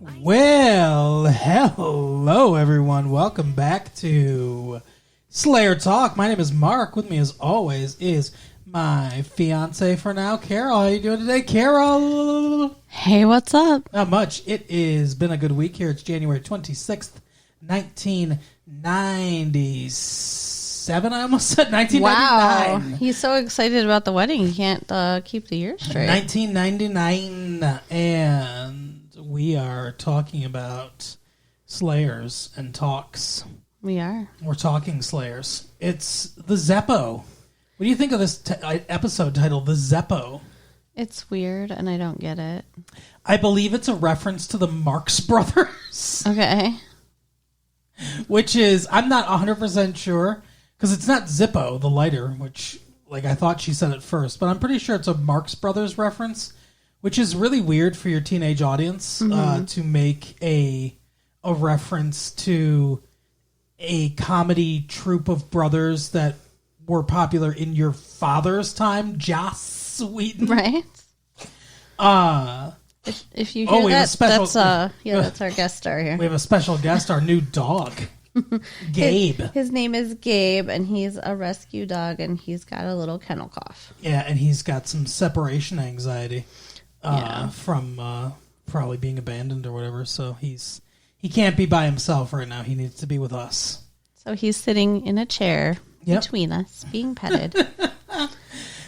Well, hello everyone. Welcome back to Slayer Talk. My name is Mark. With me as always is my fiance for now, Carol. How you doing today, Carol? Hey, what's up? Not much. It has been a good week here. It's January 26th, 1997. I almost said 1999. Wow. He's so excited about the wedding. He can't keep the year straight. 1999. And we are talking about Slayers and talks. We are. We're talking Slayers. It's the Zeppo. What do you think of this episode titled The Zeppo? It's weird, and I don't get it. I believe it's a reference to the Marx Brothers. Okay. Which is, I'm not 100% sure, because it's not Zippo, the lighter, which, like, I thought she said it first, but I'm pretty sure it's a Marx Brothers reference, which is really weird for your teenage audience to make a reference to a comedy troupe of brothers that were popular in your father's time, Joss Whedon. Right. If you hear that, that's our guest star here. We have a special guest, our new dog, Gabe. His name is Gabe, and he's a rescue dog, and he's got a little kennel cough. Yeah, and he's got some separation anxiety from probably being abandoned or whatever, so he can't be by himself right now. He needs to be with us. So he's sitting in a chair between us, being petted.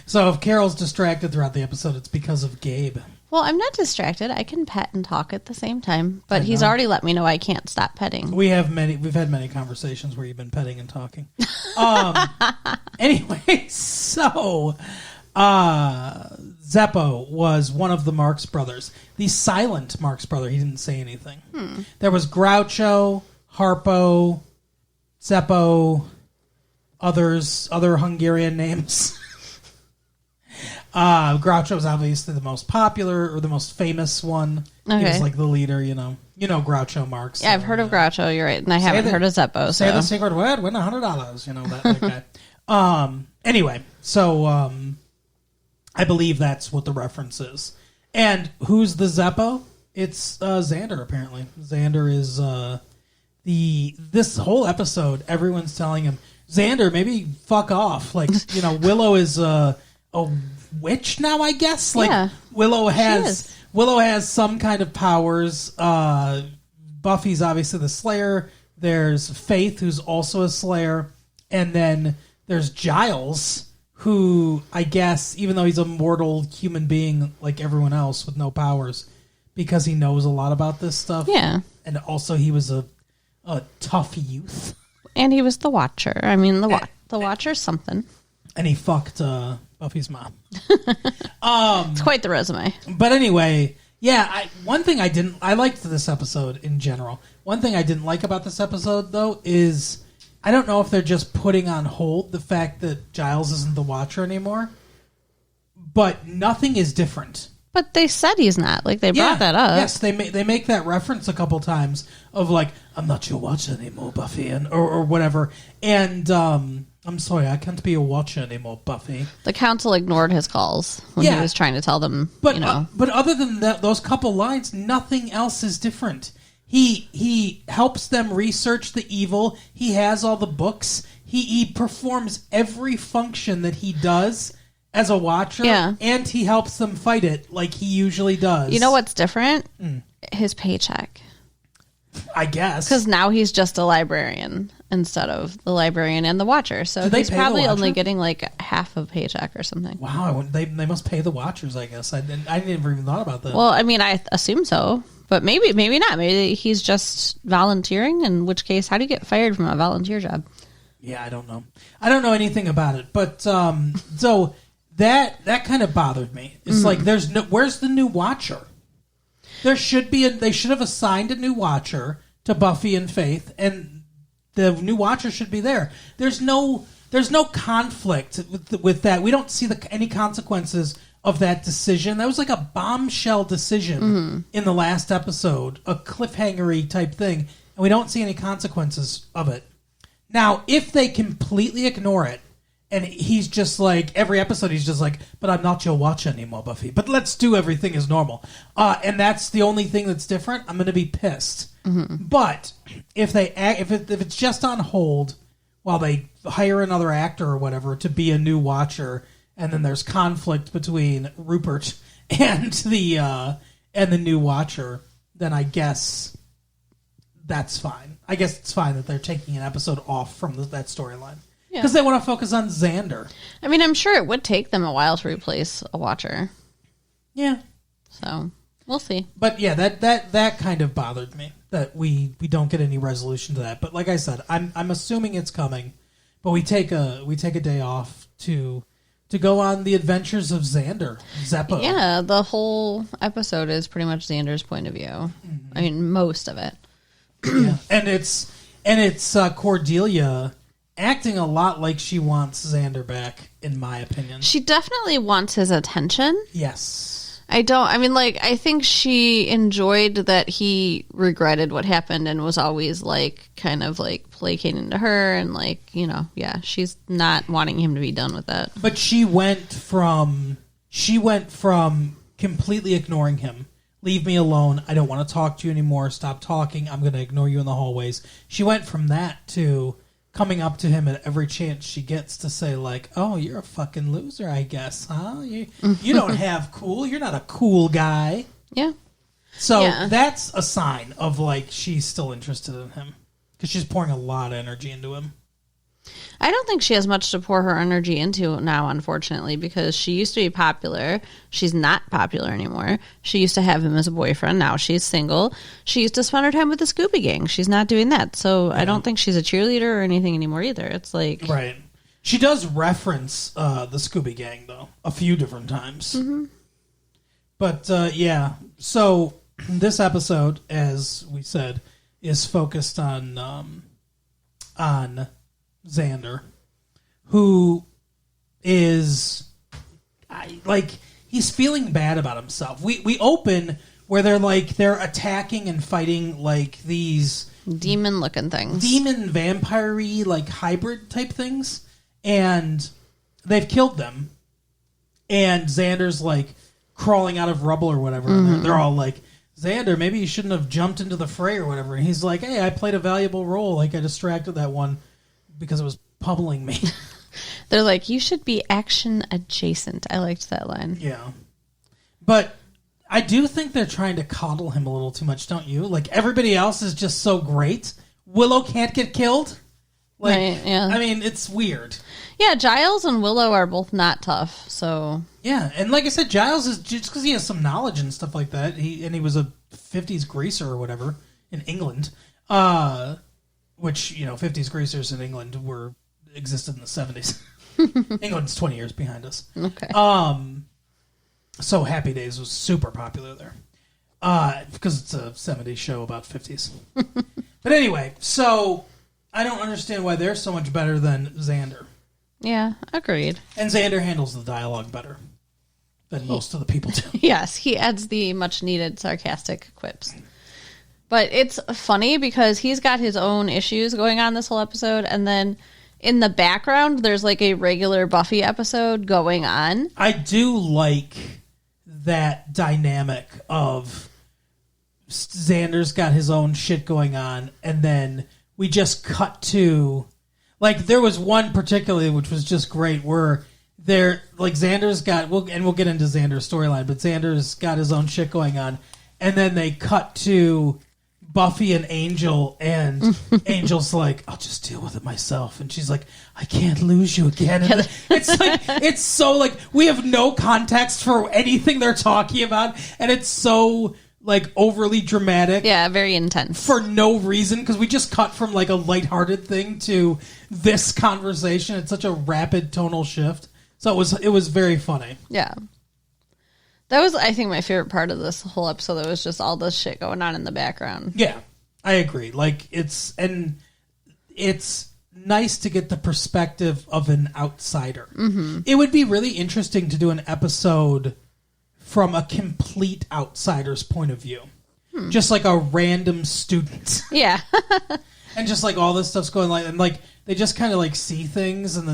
So if Carol's distracted throughout the episode, it's because of Gabe. Well, I'm not distracted. I can pet and talk at the same time, but he's already let me know I can't stop petting. We've had many conversations where you've been petting and talking. Anyway, so Zeppo was one of the Marx Brothers. The silent Marx brother. He didn't say anything. There was Groucho, Harpo, Zeppo, other Hungarian names. Groucho was obviously the most popular or the most famous one. Okay. He was like the leader, you know Groucho Marx. Yeah, I've heard of Groucho. You're right, and I haven't heard of Zeppo. Say the secret word, win $100. You know that guy. Anyway, so I believe that's what the reference is. And who's the Zeppo? It's Xander. Apparently, Xander is this whole episode. Everyone's telling him, Xander, maybe fuck off. Like Willow is a witch now, I guess. Like yeah, Willow has some kind of powers. Buffy's obviously the Slayer. There's Faith, who's also a Slayer, and then there's Giles, who I guess, even though he's a mortal human being like everyone else with no powers, because he knows a lot about this stuff. Yeah, and also he was a tough youth, and he was the Watcher. I mean, the Watcher's something. And he fucked Buffy's mom. It's quite the resume. But anyway, yeah, I liked this episode in general. One thing I didn't like about this episode, though, is I don't know if they're just putting on hold the fact that Giles isn't the Watcher anymore, but nothing is different. But they said he's not. Like, they brought that up. Yes, they make that reference a couple times of, like, I'm not your Watcher anymore, Buffy, or whatever. And I'm sorry, I can't be a Watcher anymore, Buffy. The council ignored his calls when he was trying to tell them, but other than that, those couple lines, nothing else is different. He helps them research the evil. He has all the books. He performs every function that he does as a Watcher, and he helps them fight it like he usually does. You know what's different? His paycheck. I guess. Because now he's just a librarian instead of the librarian and the Watcher. So he's probably only getting like half a paycheck or something. Wow, they must pay the Watchers, I guess. I never even thought about that. Well, I mean, I assume so. But maybe not. Maybe he's just volunteering, in which case, how do you get fired from a volunteer job? Yeah, I don't know. I don't know anything about it. But so that kind of bothered me. It's like where's the new Watcher? They should have assigned a new Watcher to Buffy and Faith, and the new Watcher should be there. There's no conflict with that. We don't see any consequences of that decision. That was like a bombshell decision in the last episode, a cliffhanger-y type thing, and we don't see any consequences of it. Now, if they completely ignore it And he's just like, every episode he's just like, but I'm not your watcher anymore, Buffy. But let's do everything as normal. And that's the only thing that's different. I'm going to be pissed. Mm-hmm. But if it's just on hold while they hire another actor or whatever to be a new watcher, and then there's conflict between Rupert and the new watcher, then I guess that's fine. I guess it's fine that they're taking an episode off from that storyline. Because they want to focus on Xander. I mean, I'm sure it would take them a while to replace a watcher. Yeah. So, we'll see. But yeah, that kind of bothered me, that we don't get any resolution to that. But like I said, I'm assuming it's coming. But we take a day off to go on the adventures of Xander, Zeppo. Yeah, the whole episode is pretty much Xander's point of view. Mm-hmm. I mean, most of it. Yeah. And it's Cordelia acting a lot like she wants Xander back, in my opinion. She definitely wants his attention. Yes. I think she enjoyed that he regretted what happened and was always like kind of like placating to her and like, she's not wanting him to be done with that. But she went from completely ignoring him. Leave me alone. I don't want to talk to you anymore. Stop talking. I'm going to ignore you in the hallways. She went from that to coming up to him at every chance she gets to say, like, oh, you're a fucking loser, I guess, huh? You don't have cool. You're not a cool guy. Yeah. So that's a sign of, like, she's still interested in him. Because she's pouring a lot of energy into him. I don't think she has much to pour her energy into now, unfortunately, because she used to be popular. She's not popular anymore. She used to have him as a boyfriend. Now she's single. She used to spend her time with the Scooby Gang. She's not doing that. So I don't think she's a cheerleader or anything anymore either. It's like... Right. She does reference the Scooby Gang, though, a few different times. Mm-hmm. But, so this episode, as we said, is focused on Xander, who is he's feeling bad about himself. We open where they're attacking and fighting like these demon looking things, demon vampire-y like hybrid type things, and they've killed them. And Xander's like crawling out of rubble or whatever, and they're all like, Xander, maybe you shouldn't have jumped into the fray or whatever. And he's like, hey, I played a valuable role. Like I distracted that one because it was pummeling me. They're like, you should be action adjacent. I liked that line. Yeah. But I do think they're trying to coddle him a little too much, don't you? Like, everybody else is just so great. Willow can't get killed. Like, right, yeah. I mean, it's weird. Yeah, Giles and Willow are both not tough, so... Yeah, and like I said, Giles is just because he has some knowledge and stuff like that. He was a 50s greaser or whatever in England. Which, 50s greasers in England existed in the 70s. England's 20 years behind us. Okay. So Happy Days was super popular there. Because it's a 70s show about 50s. But anyway, so I don't understand why they're so much better than Xander. Yeah, agreed. And Xander handles the dialogue better than most of the people do. Yes, he adds the much-needed sarcastic quips. But it's funny because he's got his own issues going on this whole episode, and then in the background, there's like a regular Buffy episode going on. I do like that dynamic of Xander's got his own shit going on, and then we just cut to... Like, there was one particularly which was just great where Xander's got... we'll get into Xander's storyline, but Xander's got his own shit going on, and then they cut to Buffy and Angel, and Angel's like, I'll just deal with it myself. And she's like, I can't lose you again. And it's so like, we have no context for anything they're talking about, and it's so... like overly dramatic. Yeah, very intense. For no reason, because we just cut from like a lighthearted thing to this conversation. It's such a rapid tonal shift. So it was very funny. Yeah. That was, I think, my favorite part of this whole episode. There was just all this shit going on in the background. Yeah, I agree. Like, it's nice to get the perspective of an outsider. Mm-hmm. It would be really interesting to do an episode from a complete outsider's point of view. Just like a random student. Yeah. And just like all this stuff's going like, and like they just kind of like see things, and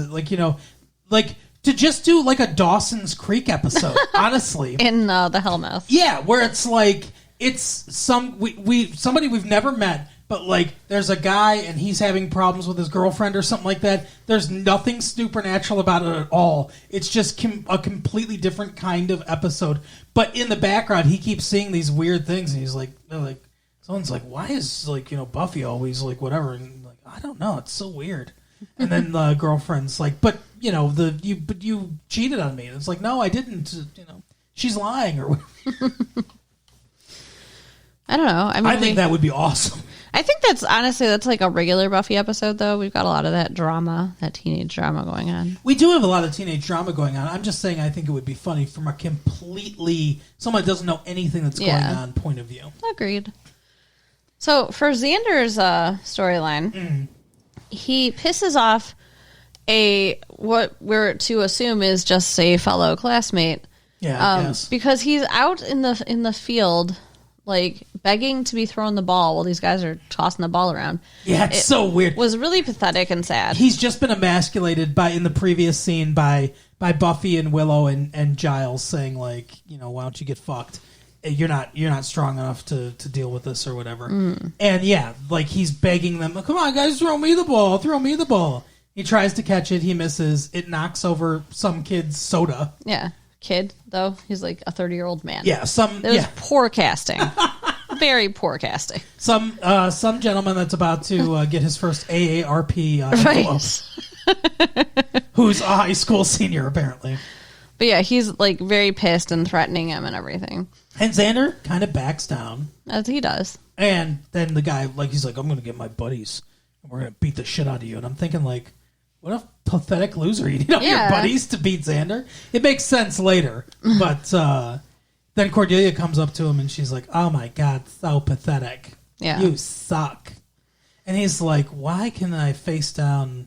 like to just do like a Dawson's Creek episode, honestly. In the Hellmouth. Yeah, where it's like it's somebody we've never met, but like there's a guy and he's having problems with his girlfriend or something like that. There's nothing supernatural about it at all. It's just a completely different kind of episode. But in the background, he keeps seeing these weird things, and he's like, someone's like, why is Buffy always like whatever? And like, I don't know, it's so weird. And then the girlfriend's like, but you cheated on me. And it's like, no, I didn't. She's lying or whatever. I don't know. I think that would be awesome. I think that's like a regular Buffy episode, though. We've got a lot of that drama, that teenage drama going on. We do have a lot of teenage drama going on. I'm just saying I think it would be funny from a completely someone doesn't know anything that's going on point of view. Agreed. So for Xander's storyline, he pisses off what we're to assume is just a fellow classmate. Yeah, yes. Because he's out in the field, like begging to be thrown the ball while these guys are tossing the ball around. Yeah, it's so weird. It was really pathetic and sad. He's just been emasculated in the previous scene by Buffy and Willow and Giles saying like, why don't you get fucked? You're not strong enough to deal with this or whatever. And yeah, like he's begging them, come on guys, throw me the ball. He tries to catch it, he misses. It knocks over some kid's soda. Yeah. Kid, though. He's like a 30-year-old man. Yeah, It was poor casting. Very poor casting. Some gentleman that's about to get his first AARP right. Who's a high school senior, apparently. But yeah, he's like very pissed and threatening him and everything. And Xander kind of backs down. As he does. And then the guy, he's like, I'm going to get my buddies, and we're going to beat the shit out of you. And I'm thinking, like, what a pathetic loser. You need all your buddies to beat Xander? It makes sense later. But then Cordelia comes up to him and she's like, oh my God, so pathetic. Yeah. You suck. And he's like, why can I face down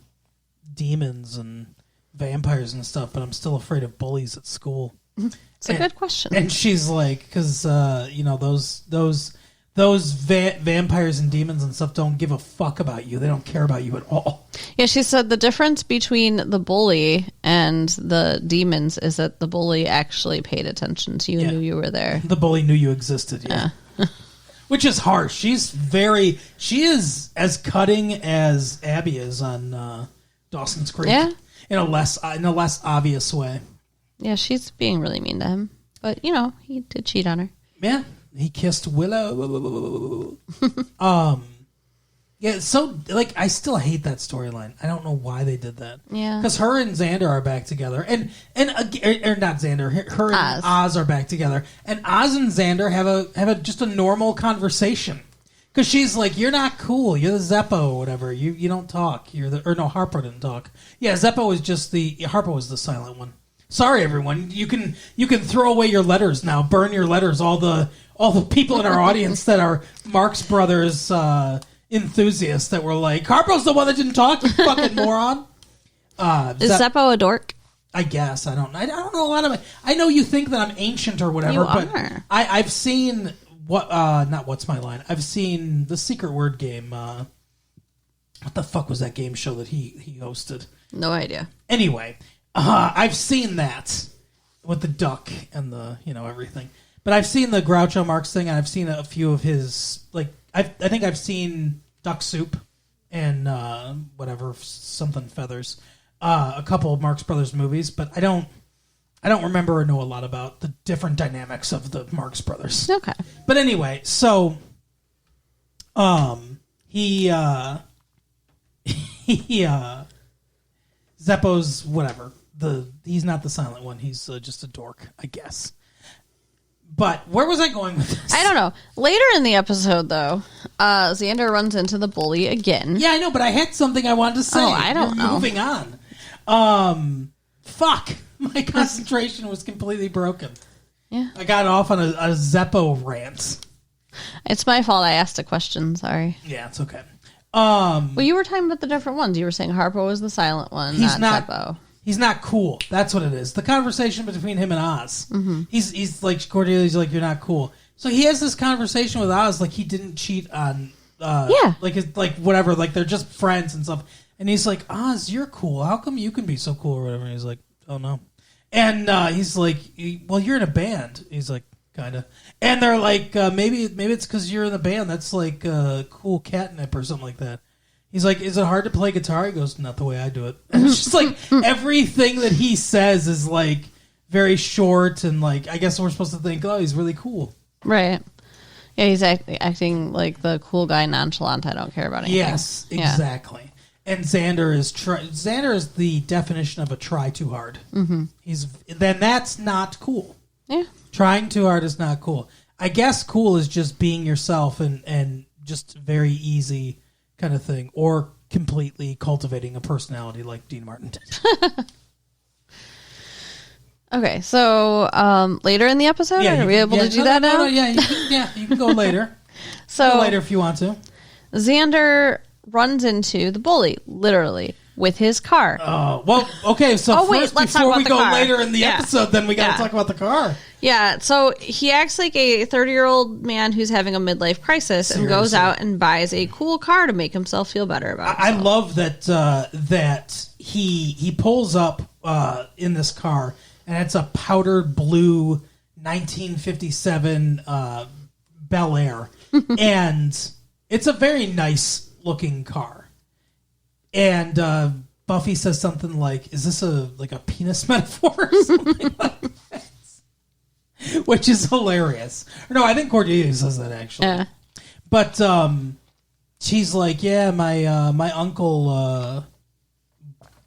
demons and vampires and stuff, but I'm still afraid of bullies at school? It's a good question. And she's like, because, those vampires and demons and stuff don't give a fuck about you. They don't care about you at all. Yeah, she said the difference between the bully and the demons is that the bully actually paid attention to you and knew you were there. The bully knew you existed, yeah. Which is harsh. She is as cutting as Abby is on Dawson's Creek. Yeah. In a less obvious way. Yeah, she's being really mean to him. But, he did cheat on her. Yeah. He kissed Willow. Yeah, so, I still hate that storyline. I don't know why they did that. Yeah. Because her and Xander are back together. And not Xander, her and Oz are back together. And Oz and Xander have just a normal conversation. Because she's like, you're not cool. You're the Zeppo or whatever. You don't talk. Harpo didn't talk. Yeah, Zeppo was Harpo was the silent one. Sorry, everyone. You can throw away your letters now. Burn your letters. All the people in our audience that are Marx Brothers enthusiasts that were like, Harpo's the one that didn't talk, you fucking moron. Is Zeppo a dork? I guess. I don't know a lot of it. I know you think that I'm ancient or whatever, but I've seen not What's My Line. I've seen the Secret Word Game. What the fuck was that game show that he hosted? No idea. Anyway, I've seen that with the duck and the everything. But I've seen the Groucho Marx thing, and I've seen a few of his I think I've seen Duck Soup and something Feathers, a couple of Marx Brothers movies, but I don't remember or know a lot about the different dynamics of the Marx Brothers. Okay. But anyway, so Zeppo's whatever. He's not the silent one. He's just a dork, I guess. But where was I going with this? I don't know. Later in the episode, though, Xander runs into the bully again. Yeah, I know, but I had something I wanted to say. Oh, I don't know. Moving on. Fuck. My concentration was completely broken. Yeah. I got off on a Zeppo rant. It's my fault I asked a question. Sorry. Yeah, it's okay. Well, you were talking about the different ones. You were saying Harpo was the silent one, not Zeppo. He's not cool. That's what it is. The conversation between him and Oz. Mm-hmm. He's like, Cordelia's like, you're not cool. So he has this conversation with Oz like he didn't cheat on... like whatever. Like they're just friends and stuff. And he's like, Oz, you're cool. How come you can be so cool or whatever? And he's like, oh, no. And he's like, well, you're in a band. He's like, kind of. And they're like, maybe it's because you're in the band. That's like cool catnip or something like that. He's like, is it hard to play guitar? He goes, not the way I do it. And it's just like everything that he says is like very short. And like, I guess we're supposed to think, oh, he's really cool. Right. Yeah, he's acting like the cool guy, nonchalant. I don't care about anything. Yes, exactly. Yeah. And Xander is the definition of a try too hard. Mm-hmm. Then that's not cool. Yeah, trying too hard is not cool. I guess cool is just being yourself and just very easy kind of thing, or completely cultivating a personality like Dean Martin did. Okay, so later in the episode, are we able to do that now? No, you can go later. Go later if you want to. Xander runs into the bully, literally, with his car. Oh, well, okay, so before we go later in the episode, then we got to talk about the car. Yeah, so he acts like a 30-year-old man who's having a midlife crisis and goes out and buys a cool car to make himself feel better about himself. I love that he pulls up in this car, and it's a powdered blue 1957 Bel Air, and it's a very nice looking car. And Buffy says something like, is this a penis metaphor or something like that? Which is hilarious. No, I think Cordelia says that actually. Yeah. But she's like, yeah, my uncle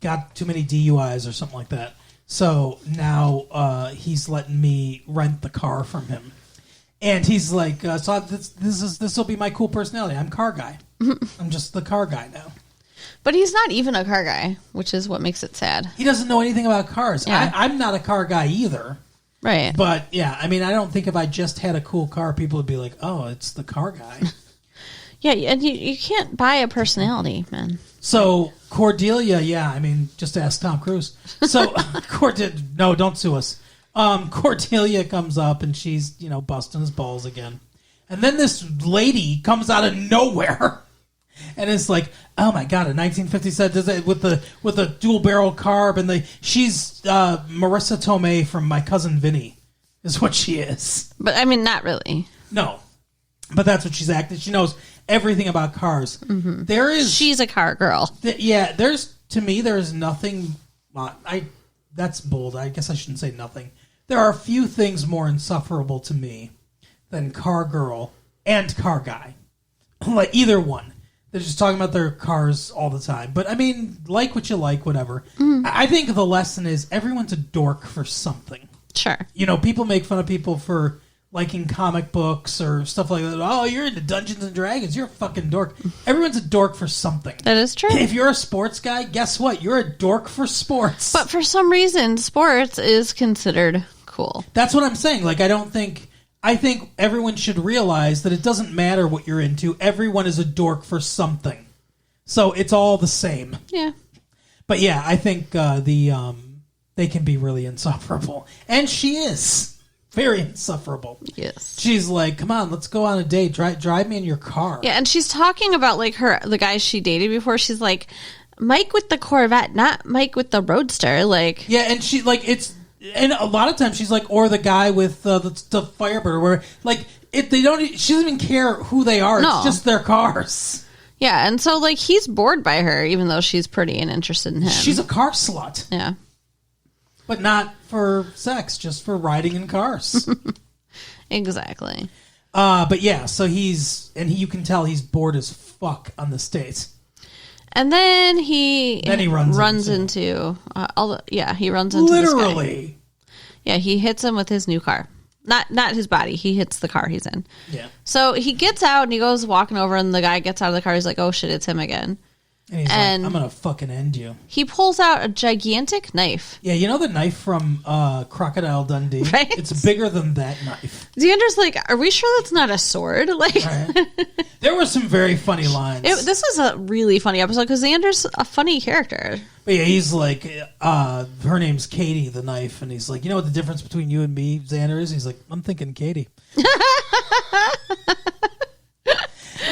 got too many DUIs or something like that. So now he's letting me rent the car from him. And he's like, so this will be my cool personality. I'm car guy. I'm just the car guy now. But he's not even a car guy, which is what makes it sad. He doesn't know anything about cars. Yeah. I'm not a car guy either. Right. But, yeah, I mean, I don't think if I just had a cool car, people would be like, oh, it's the car guy. Yeah, and you can't buy a personality, man. So, Cordelia, yeah, I mean, just ask Tom Cruise. So, no, don't sue us. Cordelia comes up, and she's, busting his balls again. And then this lady comes out of nowhere. And it's like, oh my god, a 1957 with the dual barrel carb, and she's Marissa Tomei from My Cousin Vinny, is what she is. But I mean, not really. No, but that's what she's acting. She knows everything about cars. Mm-hmm. She's a car girl. To me, there is nothing. That's bold. I guess I shouldn't say nothing. There are a few things more insufferable to me than car girl and car guy. Like either one. They're just talking about their cars all the time. But, I mean, like what you like, whatever. I think the lesson is everyone's a dork for something. Sure. People make fun of people for liking comic books or stuff like that. Oh, you're into Dungeons and Dragons. You're a fucking dork. Everyone's a dork for something. That is true. If you're a sports guy, guess what? You're a dork for sports. But for some reason, sports is considered cool. That's what I'm saying. I think everyone should realize that it doesn't matter what you're into. Everyone is a dork for something. So it's all the same. Yeah. But yeah, I think they can be really insufferable. And she is very insufferable. Yes. She's like, come on, let's go on a date. Drive me in your car. Yeah, and she's talking about the guys she dated before. She's like, Mike with the Corvette, not Mike with the Roadster. Yeah, and she and a lot of times she's like, or the guy with the Firebird, where she doesn't even care who they are. No. It's just their cars. Yeah, and so he's bored by her, even though she's pretty and interested in him. She's a car slut. Yeah, but not for sex, just for riding in cars. Exactly. But yeah, so you can tell he's bored as fuck on the States. And then he runs into he runs into literally. This guy. Yeah, he hits him with his new car. Not his body. He hits the car he's in. Yeah. So he gets out and he goes walking over, and the guy gets out of the car. He's like, "Oh shit, it's him again." And he's like, I'm gonna fucking end you. He pulls out a gigantic knife. Yeah, the knife from Crocodile Dundee? Right? It's bigger than that knife. Xander's like, are we sure that's not a sword? Right. There were some very funny lines. This was a really funny episode because Xander's a funny character. But yeah, he's like, her name's Katie, the knife. And he's like, you know what the difference between you and me, Xander, is? He's like, I'm thinking Katie.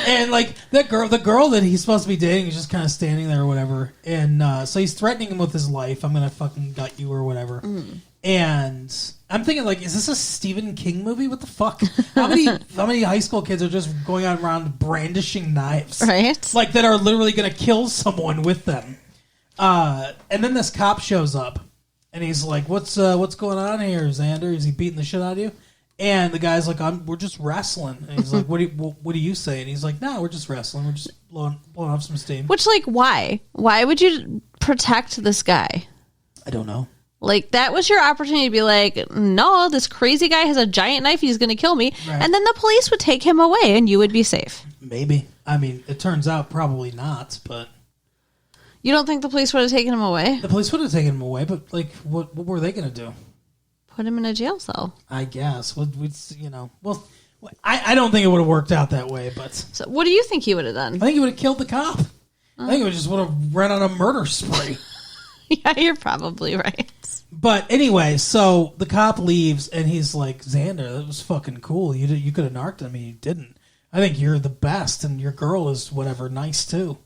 And And like the girl that he's supposed to be dating is just kind of standing there or whatever. And so he's threatening him with his life. I'm gonna fucking gut you or whatever. And I'm thinking, like, is this a Stephen King movie? What the fuck? How many high school kids are just going around brandishing knives, right? Like that are literally gonna kill someone with them. And then this cop shows up, and he's like, "What's going on here, Xander? Is he beating the shit out of you?" And the guy's like, "We're just wrestling." And he's like, "What do you say?" And he's like, "No, we're just wrestling. We're just blowing off some steam." Which, like, why? Why would you protect this guy? I don't know. Like, that was your opportunity to be like, no, this crazy guy has a giant knife. He's going to kill me. Right. And then the police would take him away and you would be safe. Maybe. I mean, it turns out probably not, but... You don't think the police would have taken him away? The police would have taken him away, but, like, what were they going to do? Put him in a jail cell. I guess. I don't think it would have worked out that way, but... So what do you think he would have done? I think he would have killed the cop. I think it just would have run on a murder spree. Yeah, you're probably right. But anyway, so the cop leaves, and he's like, "Xander, that was fucking cool. You could have narked him, and you didn't. I think you're the best, and your girl is whatever nice too.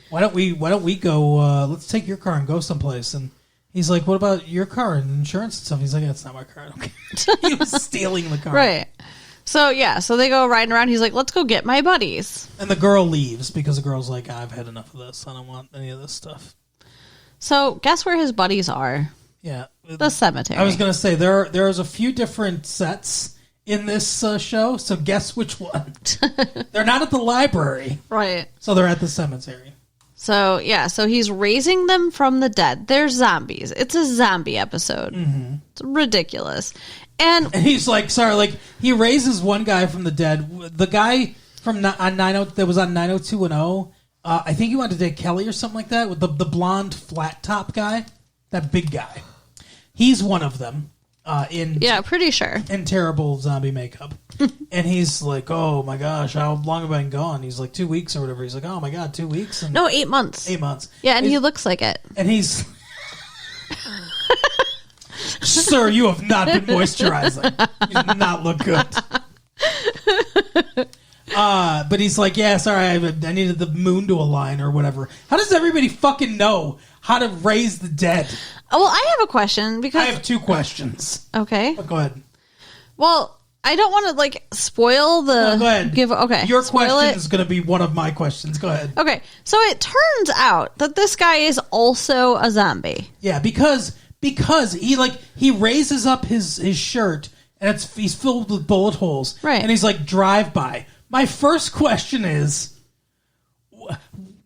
Why don't we go? Let's take your car and go someplace." And he's like, "What about your car and insurance and stuff?" He's like, "That's not my car. I don't care." He was stealing the car, right? So so they go riding around. He's like, "Let's go get my buddies." And the girl leaves because the girl's like, "I've had enough of this. I don't want any of this stuff." So guess where his buddies are? Yeah. The cemetery. I was going to say, there's a few different sets in this show, so guess which one. They're not at the library. Right. So they're at the cemetery. So, so he's raising them from the dead. They're zombies. It's a zombie episode. Mm-hmm. It's ridiculous. And he's like, he raises one guy from the dead. The guy that was on 90210, I think he wanted to date Kelly or something like that, with the blonde flat top guy, that big guy. He's one of them. Pretty sure. In terrible zombie makeup. And he's like, "Oh my gosh, how long have I been gone?" He's like, 2 weeks or whatever. He's like, "Oh my god, 2 weeks?" And no, 8 months. 8 months. Yeah, and he looks like it. And he's... Sir, you have not been moisturizing. You do not look good. But he's like, "Yeah, sorry, I needed the moon to align or whatever." How does everybody fucking know how to raise the dead? Well, I have a question because... I have 2 questions. Okay. Go ahead. Well, I don't want to, spoil the... No, go ahead. Okay. Your question is going to be one of my questions. Go ahead. Okay. So it turns out that this guy is also a zombie. Yeah, because he raises up his shirt and he's filled with bullet holes. Right. And he's like, "Drive by." My first question is,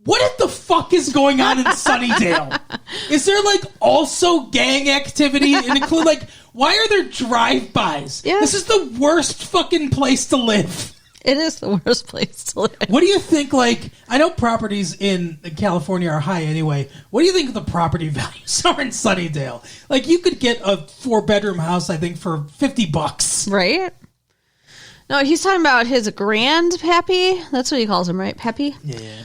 what the fuck is going on in Sunnydale? Is there also gang activity and include why are there drive-bys? Yeah. This is the worst fucking place to live. It is the worst place to live. What do you think, I know properties in California are high anyway. What do you think the property values are in Sunnydale? You could get a 4-bedroom house, I think, for $50. Right? No, he's talking about his grandpappy. That's what he calls him, right? Pappy? Yeah.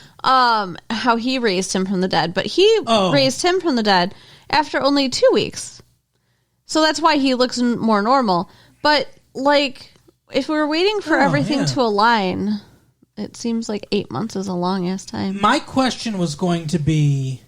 How he raised him from the dead. But he raised him from the dead after only 2 weeks. So that's why he looks more normal. But, if we were waiting for everything to align, it seems like 8 months is a long-ass time. My question was going to be,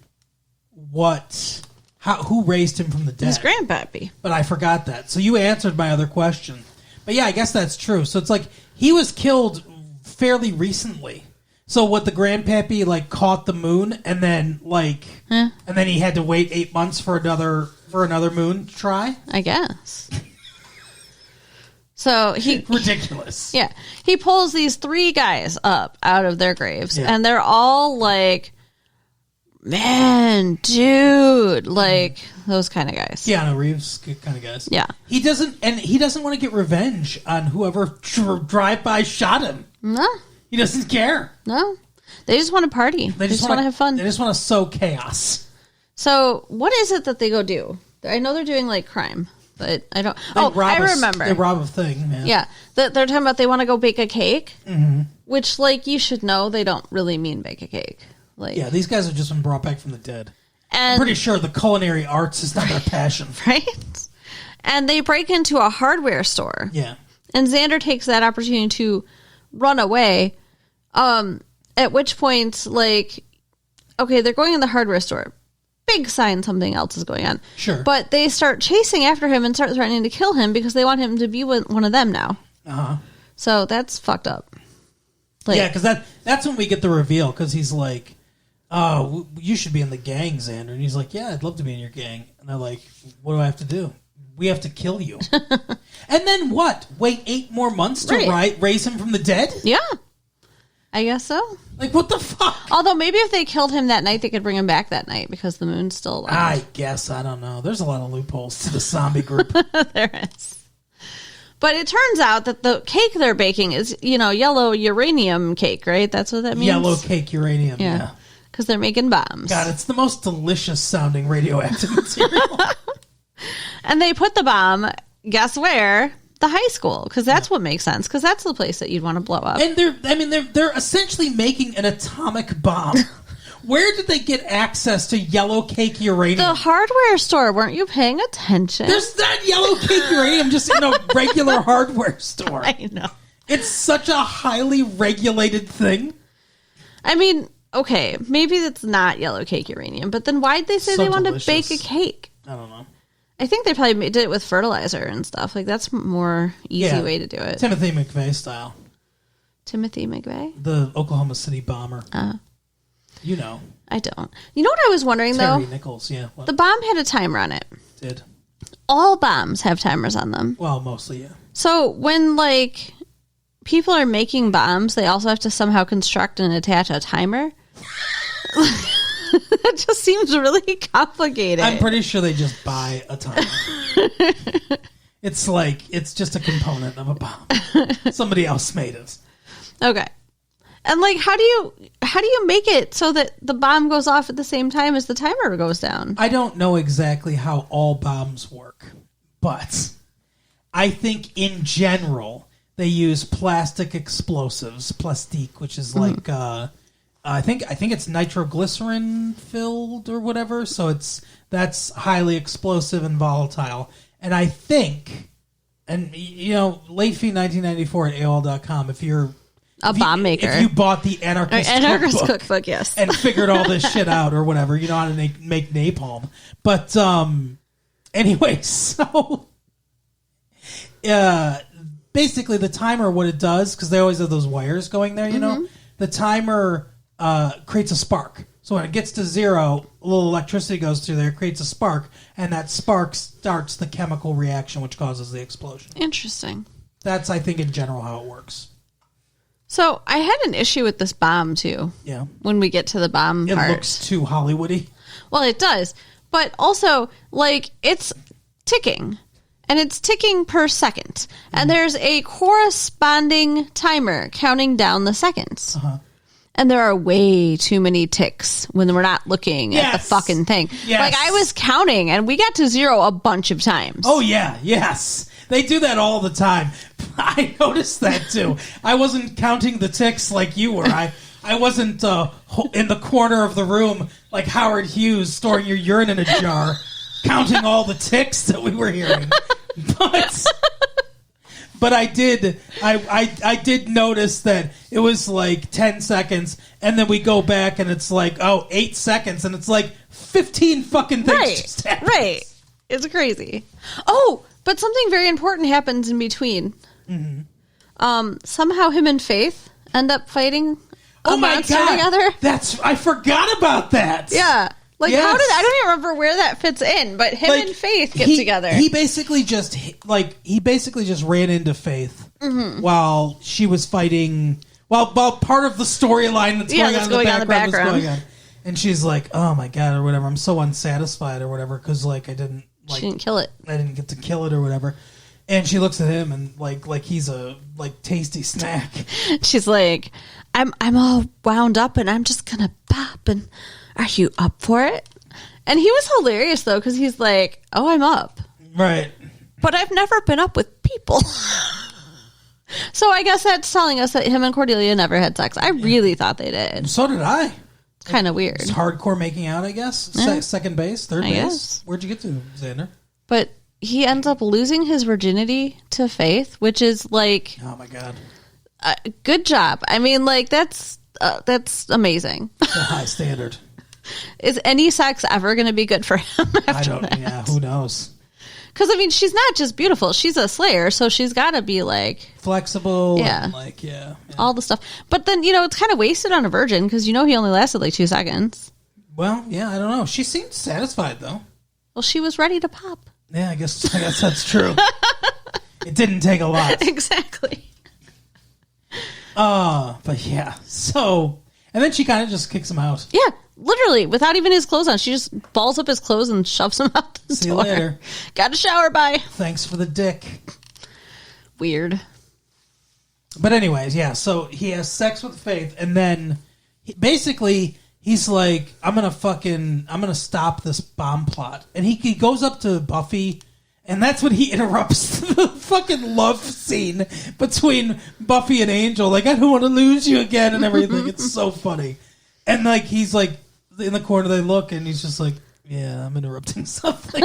who raised him from the dead? His grandpappy. But I forgot that. So you answered my other question. But yeah, I guess that's true. So it's he was killed fairly recently. So what, the grandpappy caught the moon and then and then he had to wait 8 months for another moon try? I guess. So ridiculous. Yeah. He pulls these 3 guys up out of their graves and they're all "Man, dude," those kind of guys. Keanu Reeves kind of guys. Yeah. He doesn't want to get revenge on whoever drive-by shot him. No. He doesn't care. No. They just want to party. They just want to have fun. They just want to sow chaos. So, what is it that they go do? I know they're doing crime, but I don't... I remember. They rob a thing, man. Yeah. They're talking about they want to go bake a cake, which, you should know, they don't really mean bake a cake. Yeah, these guys have just been brought back from the dead. And, I'm pretty sure the culinary arts is not their passion. Right? And they break into a hardware store. Yeah. And Xander takes that opportunity to run away. At which point, like, okay, they're going in the hardware store. Big sign something else is going on. Sure. But they start chasing after him and start threatening to kill him because they want him to be one of them now. Uh-huh. So that's fucked up. Like, yeah, because that's when we get the reveal, because he's like, oh, you should be in the gang, Xander. And he's like, yeah, I'd love to be in your gang. And they're like, what do I have to do? We have to kill you. And then what? Wait 8 more months to raise him from the dead? Yeah. I guess so. Like, what the fuck? Although maybe if they killed him that night, they could bring him back that night because the moon's still alive. I guess. I don't know. There's a lot of loopholes to the zombie group. There is. But it turns out that the cake they're baking is, yellow uranium cake, right? That's what that means? Yellow cake uranium, yeah. Because they're making bombs. God, it's the most delicious sounding radioactive material. And they put the bomb, guess where? The high school, because that's what makes sense, because that's the place that you'd want to blow up. And they're essentially making an atomic bomb. Where did they get access to yellow cake uranium? The hardware store. Weren't you paying attention? There's not yellow cake uranium just in a regular hardware store. I know. It's such a highly regulated thing. I mean, okay, maybe it's not yellow cake uranium, but then why'd they say So they wanted to delicious. bake a cake? I don't know. I think they probably did it with fertilizer and stuff. Like, that's more easy way to do it. Timothy McVeigh style. Timothy McVeigh? The Oklahoma City bomber. You know. I don't. You know what I was wondering, Terry though? Nichols, yeah. What? The bomb had a timer on it. Did. All bombs have timers on them. Well, mostly, yeah. So when, like, people are making bombs, they also have to somehow construct and attach a timer? That just seems really complicated. I'm pretty sure they just buy a timer. It's just a component of a bomb. Somebody else made it. Okay. And like, how do you make it so that the bomb goes off at the same time as the timer goes down? I don't know exactly how all bombs work, but I think in general they use plastic explosives, plastique, which is like I think it's nitroglycerin filled or whatever. So that's highly explosive and volatile. And I think, and late fee 1994 at AOL.com, if you're a bomb maker, if you bought the Anarchist cookbook, yes, and figured all this shit out or whatever, you know how to make napalm. But anyway, so basically the timer, what it does, because they always have those wires going there, the timer creates a spark. So when it gets to 0, a little electricity goes through there, creates a spark, and that spark starts the chemical reaction, which causes the explosion. Interesting. That's, I think, in general how it works. So I had an issue with this bomb too. Yeah. When we get to the bomb part. It looks too Hollywoody. Well, it does. But also, like, it's ticking. And it's ticking per second. And there's a corresponding timer counting down the seconds. Uh-huh. And there are way too many ticks when we're not looking at the fucking thing. Yes. Like, I was counting, and we got to 0 a bunch of times. Oh, yeah. Yes. They do that all the time. I noticed that, too. I wasn't counting the ticks like you were. I wasn't in the corner of the room like Howard Hughes storing your urine in a jar, counting all the ticks that we were hearing. But I did. I did notice that it was like 10 seconds, and then we go back, and it's like 8 seconds, and it's like 15 fucking things just happened. Right. It's crazy. Oh, but something very important happens in between. Mm-hmm. Somehow him and Faith end up fighting a monster together. I forgot about that. Yeah. Like, yes. I don't even remember where that fits in, but him and Faith get together. He basically just ran into Faith while she was fighting. While part of the storyline that's going on in the background was going on, and she's like, "Oh my god," or whatever. I'm so unsatisfied or whatever because she didn't kill it. I didn't get to kill it or whatever. And she looks at him and like he's a tasty snack. She's like, I'm all wound up and I'm just gonna pop. And are you up for it? And he was hilarious though because he's like, oh, I'm up, right? But I've never been up with people. So I guess that's telling us that him and Cordelia never had sex. I really thought they did. So did I. It's kind of weird. It's hardcore making out, I guess. Second base, third base. Guess. Where'd you get to, Xander? But he ends up losing his virginity to Faith, which is like... Oh, my God. Good job. I mean, like, that's That's amazing. It's a high standard. Is any sex ever going to be good for him after that? Yeah, who knows? Because, I mean, she's not just beautiful. She's a slayer, so she's got to be, like... flexible. Yeah. And, like, yeah. All the stuff. But then, it's kind of wasted on a virgin, because he only lasted, like, 2 seconds. Well, yeah, I don't know. She seemed satisfied, though. Well, she was ready to pop. Yeah, I guess that's true. It didn't take a lot. Exactly. But yeah. So, and then she kind of just kicks him out. Yeah, literally, without even his clothes on. She just balls up his clothes and shoves him out the door. See you later. Got a shower, bye. Thanks for the dick. Weird. But anyways, yeah, so he has sex with Faith, and then he's like, I'm gonna stop this bomb plot. And he goes up to Buffy, and that's when he interrupts the fucking love scene between Buffy and Angel. Like, I don't want to lose you again and everything. It's so funny. And, like, he's, like, in the corner, they look, and he's just like, yeah, I'm interrupting something.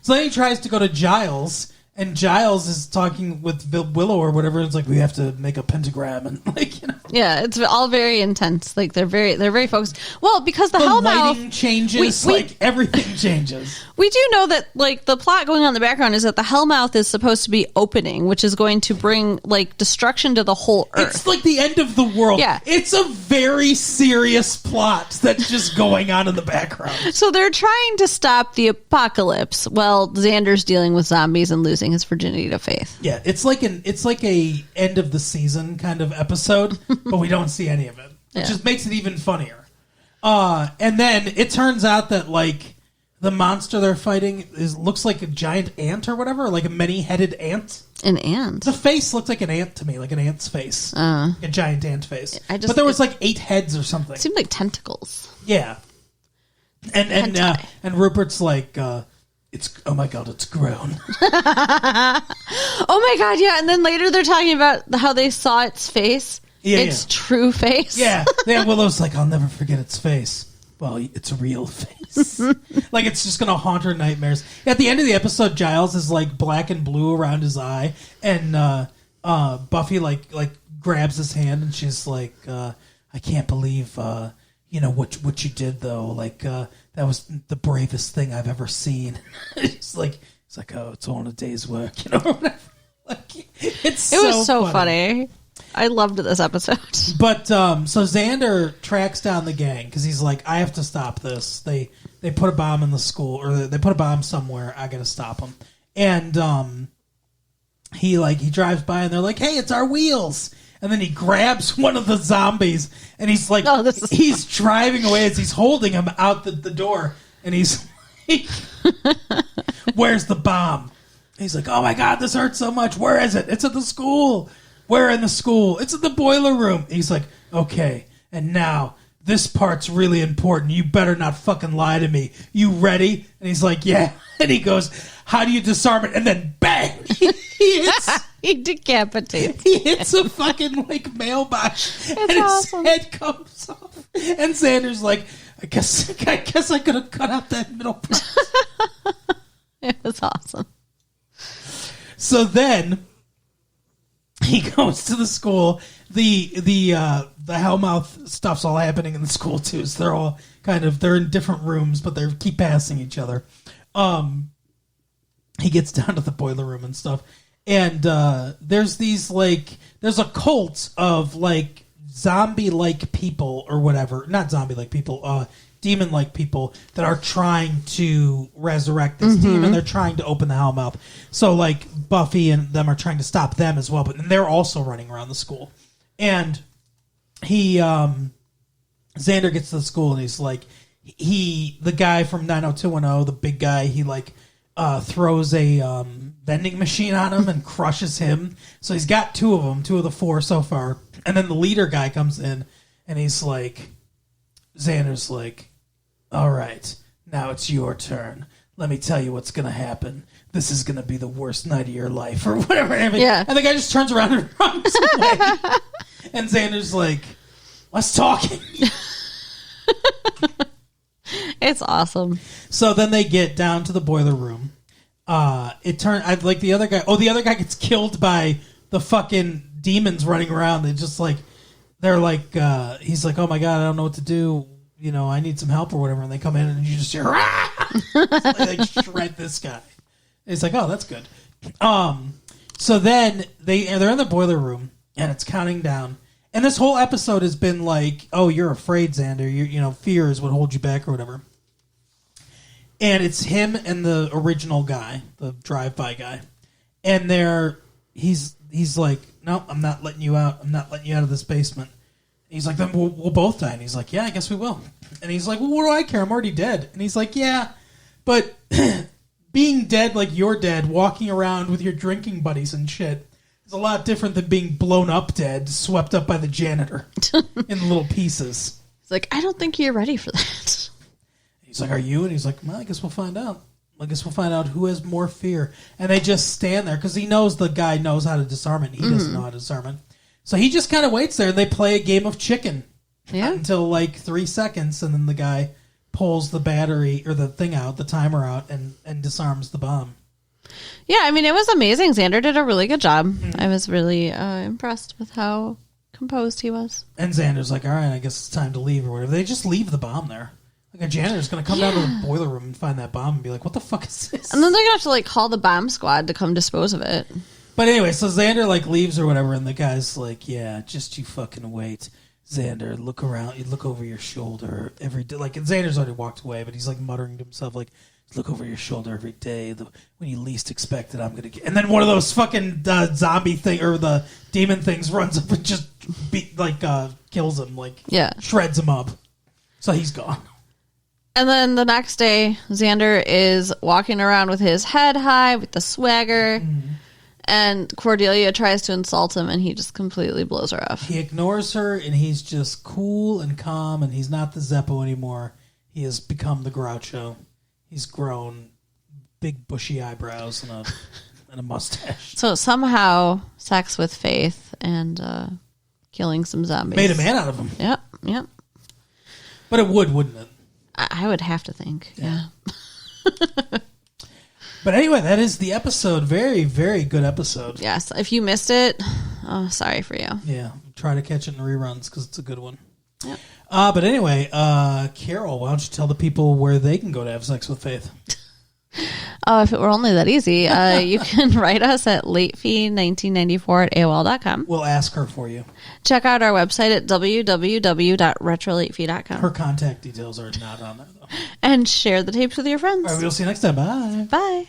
So then he tries to go to Giles, and Giles is talking with Willow or whatever. And it's like, we have to make a pentagram, and, like, Yeah, it's all very intense. Like, they're very focused. Well, because the lighting Hellmouth changes, like, everything changes. We do know that, like, the plot going on in the background is that the Hellmouth is supposed to be opening, which is going to bring, like, destruction to the whole Earth. It's like the end of the world. Yeah. It's a very serious plot that's just going on in the background. So they're trying to stop the apocalypse while Xander's dealing with zombies and losing his virginity to Faith. Yeah, it's like a end of the season kind of episode, but we don't see any of it, which just makes it even funnier. And then it turns out that, like, the monster they're fighting looks like a giant ant or whatever, like a many-headed ant. An ant? The face looked like an ant to me, like an ant's face. Like a giant ant face. But there was like 8 heads or something. It seemed like tentacles. Yeah. And Rupert's like, it's, oh my god, it's grown. Oh my god, yeah. And then later they're talking about how they saw its face. Yeah, its true face. Yeah. Willow's like, I'll never forget its face. Well, it's a real face. Like, it's just going to haunt her nightmares. At the end of the episode, Giles is, like, black and blue around his eye. And Buffy, like grabs his hand, and she's like, I can't believe, what you did, though. Like, that was the bravest thing I've ever seen. It's like, oh, it's all in a day's work, whatever. Like, it was so funny. I loved this episode. But so Xander tracks down the gang because he's like, I have to stop this. They put a bomb in the school, or they put a bomb somewhere. I got to stop them. And he drives by, and they're like, hey, it's our wheels. And then he grabs one of the zombies, and he's like, he's driving away as he's holding him out the door, and he's like, where's the bomb? He's like, oh my god, this hurts so much. Where is it? It's at the school. Where in the school? It's in the boiler room. He's like, okay, and now this part's really important. You better not fucking lie to me. You ready? And he's like, yeah. And he goes, how do you disarm it? And then bang! He decapitates. He hits a fucking, like, mailbox, and his head comes off. And Xander's like, I guess I could have cut out that middle part. It was awesome. So then he goes to the school. The Hellmouth stuff's all happening in the school too. So they're all they're in different rooms, but they keep passing each other. He gets down to the boiler room and stuff, and there's a cult of like zombie-like people or whatever, not zombie-like people, demon-like people that are trying to resurrect this demon. They're trying to open the Hellmouth. So, like, Buffy and them are trying to stop them as well, but they're also running around the school. And Xander gets to the school, and he's like, the guy from 90210, the big guy, he, like, throws a vending machine on him and crushes him. So he's got 2 of them, 2 of the 4 so far. And then the leader guy comes in, and he's like, Xander's like, all right, now it's your turn. Let me tell you what's going to happen. This is going to be the worst night of your life, or whatever. Yeah. And the guy just turns around and runs away. And Xander's like, let's talk. It's awesome. So then they get down to the boiler room. The other guy gets killed by the fucking demons running around. They just, like, they're like, he's like, oh my God, I don't know what to do. You know, I need some help or whatever. And they come in and you just hear, they shred this guy. It's like, oh, that's good. So then they're in the boiler room and it's counting down. And this whole episode has been like, oh, you're afraid, Xander. You know, fear is what holds you back or whatever. And it's him and the original guy, the drive-by guy. And he's like, no, I'm not letting you out. I'm not letting you out of this basement. And he's like, then we'll both die. And he's like, yeah, I guess we will. And he's like, well, what do I care? I'm already dead. And he's like, yeah, but being dead like you're dead, walking around with your drinking buddies and shit, is a lot different than being blown up dead, swept up by the janitor in little pieces. He's like, I don't think you're ready for that. He's like, are you? And he's like, well, I guess we'll find out. I guess we'll find out who has more fear. And they just stand there because he knows the guy knows how to disarm it. He doesn't know how to disarm it. So he just kind of waits there and they play a game of chicken until like 3 seconds. And then the guy pulls the battery or the thing out, the timer out, and disarms the bomb. Yeah, I mean, it was amazing. Xander did a really good job. I was really impressed with how composed he was. And Xander's like, all right, I guess it's time to leave or whatever. They just leave the bomb there. Like a janitor's going to come down to the boiler room and find that bomb and be like, what the fuck is this? And then they're going to have to like call the bomb squad to come dispose of it. But anyway, so Xander like leaves or whatever, and the guy's like, yeah, just you fucking wait. Xander, look around, you look over your shoulder every day. Like, and Xander's already walked away, but he's like muttering to himself, like, look over your shoulder every day. When you least expect it, I'm going to get... And then one of those fucking zombie thing or the demon things runs up and just kills him, shreds him up. So he's gone. And then the next day, Xander is walking around with his head high, with the swagger, and Cordelia tries to insult him, and he just completely blows her off. He ignores her, and he's just cool and calm, and he's not the Zeppo anymore. He has become the Groucho. He's grown big bushy eyebrows and a mustache. So somehow, sex with Faith and killing some zombies made a man out of him. Yep. But it wouldn't it? I would have to think, yeah. But anyway, that is the episode. Very, very good episode. Yes. If you missed it, sorry for you. Yeah. Try to catch it in reruns because it's a good one. Yep. But anyway, Carol, why don't you tell the people where they can go to have sex with Faith? If it were only that easy, you can write us at latefee1994@AOL.com. We'll ask her for you. Check out our website at www.retrolatefee.com. Her contact details are not on there, though. And share the tapes with your friends. All right, we'll see you next time. Bye. Bye.